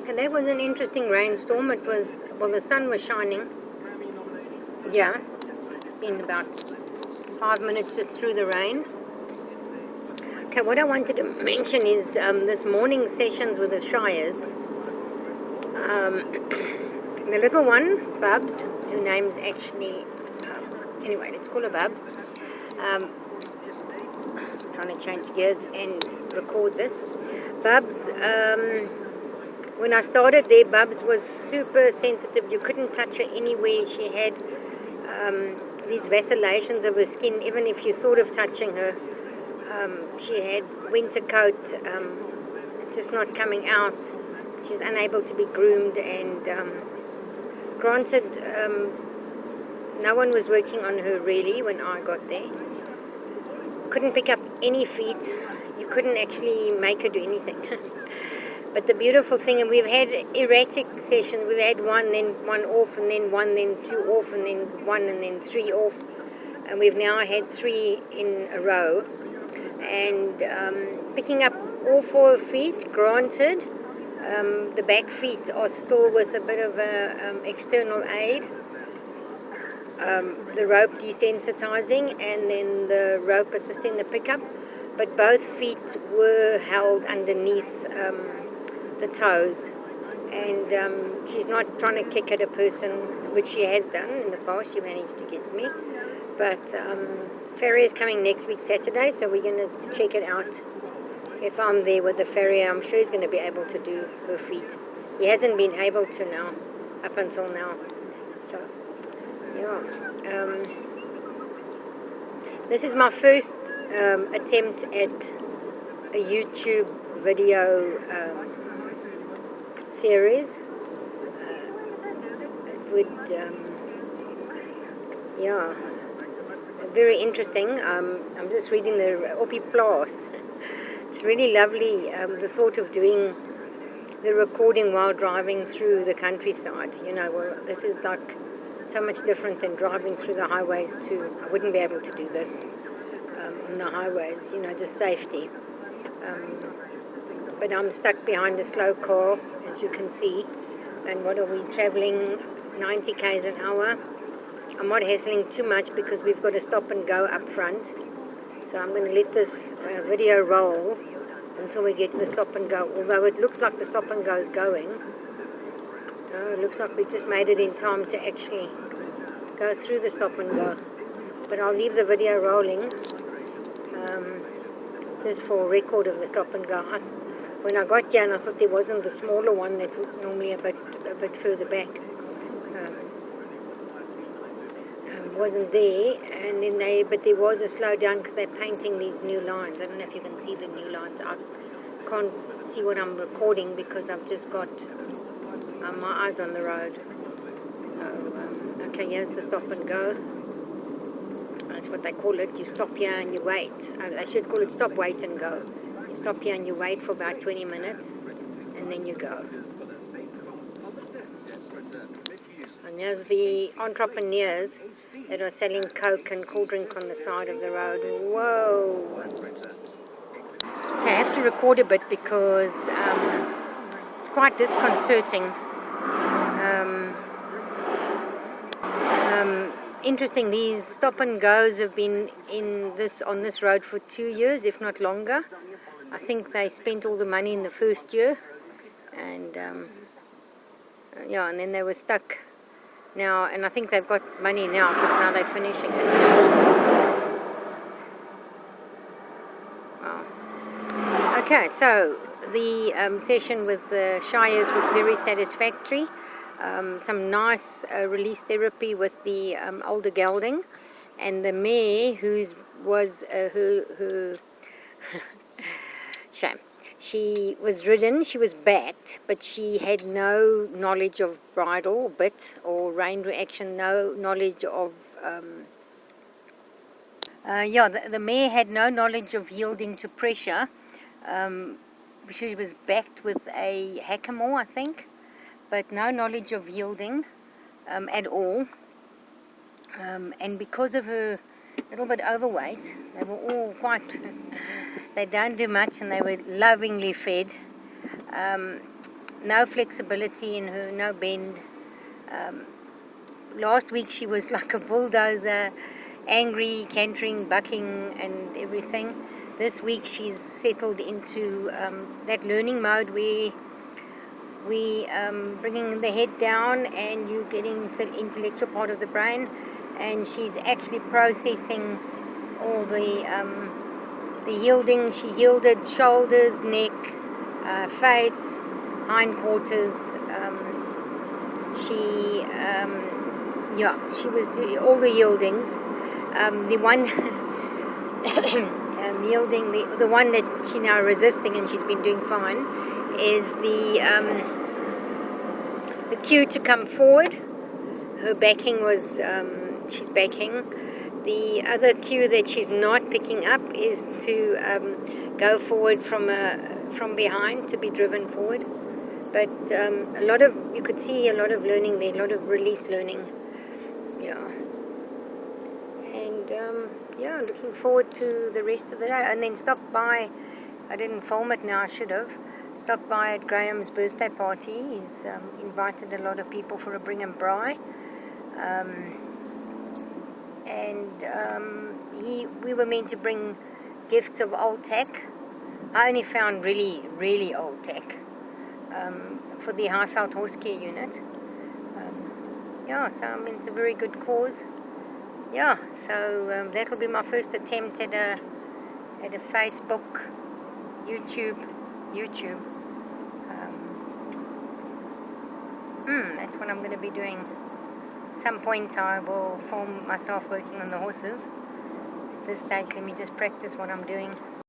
And that was an interesting rainstorm. It was, well, the sun was shining. Yeah, it's been about 5 minutes just through the rain. Okay, what I wanted to mention is this morning sessions with the Shires. The little one, Bubs, her name's actually, anyway, let's call her Bubs. Trying to change gears and record this. Bubs, when I started there, Bubs was super sensitive. You couldn't touch her anywhere. She had these vacillations of her skin, even if you thought of touching her. She had winter coat, just not coming out. She was unable to be groomed, and granted, no one was working on her really when I got there. Couldn't pick up any feet. You couldn't actually make her do anything. But the beautiful thing, and we've had erratic sessions. We've had one, then one off, and then one, then two off, and then one, and then three off. And we've now had 3 in a row. And picking up all 4 feet, granted. The back feet are still with a bit of external aid. The rope desensitizing, and then the rope assisting the pickup. But both feet were held underneath the toes. And she's not trying to kick at a person, which she has done in the past. She managed to get me. But farrier is coming next week Saturday, so we're going to check it out. If I'm there with the farrier, I'm sure he's going to be able to do her feet. He hasn't been able to now, up until now. So, yeah. This is my first attempt at a YouTube video series. It would, yeah, very interesting. I'm just reading the Opi Plus. It's really lovely, the thought of doing the recording while driving through the countryside. You know, well, this is like so much different than driving through the highways too. I wouldn't be able to do this on the highways, you know, just safety. But I'm stuck behind a slow car, as you can see. And what are we traveling? 90 k's an hour. I'm not hassling too much because we've got to stop and go up front. So I'm going to let this video roll until we get to the stop and go. Although it looks like the stop and go is going. It looks like we've just made it in time to actually go through the stop and go. But I'll leave the video rolling just for a record of the stop and go. When I got here, and I thought there wasn't the smaller one that was normally a bit further back. Wasn't there, and then but there was a slowdown because they're painting these new lines. I don't know if you can see the new lines. I can't see what I'm recording because I've just got my eyes on the road. So, okay, here's the stop and go. That's what they call it. You stop here and you wait. I should call it stop, wait and go. You stop here and you wait for about 20 minutes, and then you go. And here's the entrepreneurs that are selling Coke and cool drink on the side of the road. Whoa! Okay, I have to record a bit because it's quite disconcerting. Interesting, these stop and goes have been on this road for 2 years, if not longer. I think they spent all the money in the first year, and yeah, and then they were stuck. Now, and I think they've got money now because now they're finishing it. Wow. Okay, so the session with the Shires was very satisfactory. Some nice release therapy with the older gelding, and the mare who shame. She was ridden, she was backed, but she had no knowledge of bridle, bit, or rein reaction, no knowledge of... the mare had no knowledge of yielding to pressure. She was backed with a hackamore, I think, but no knowledge of yielding at all. And because of her little bit overweight, they were all they don't do much, and they were lovingly fed. no flexibility in her, no bend. Last week she was like a bulldozer, angry, cantering, bucking, and everything. This week she's settled into that learning mode where we bringing the head down and you getting to the intellectual part of the brain, and she's actually processing all the yielding. She yielded shoulders, neck, face, hindquarters. She was doing all the yieldings. The one yielding, the one that she now resisting and she's been doing fine, is the cue to come forward. Her backing was, she's backing. The other cue that she's not picking up is to go forward from behind, to be driven forward. But you could see a lot of learning there, a lot of release learning. Yeah. And looking forward to the rest of the day. And then stop by, I didn't film it now, I should have. Stopped by at Graham's birthday party. He's invited a lot of people for a bring and braai. We were meant to bring gifts of old tech. I only found really, really old tech for the Highveld Horse Care Unit. So it's a very good cause. So that'll be my first attempt at a Facebook, YouTube. That's what I'm going to be doing. At some point I will film myself working on the horses. At this stage, let me just practice what I'm doing.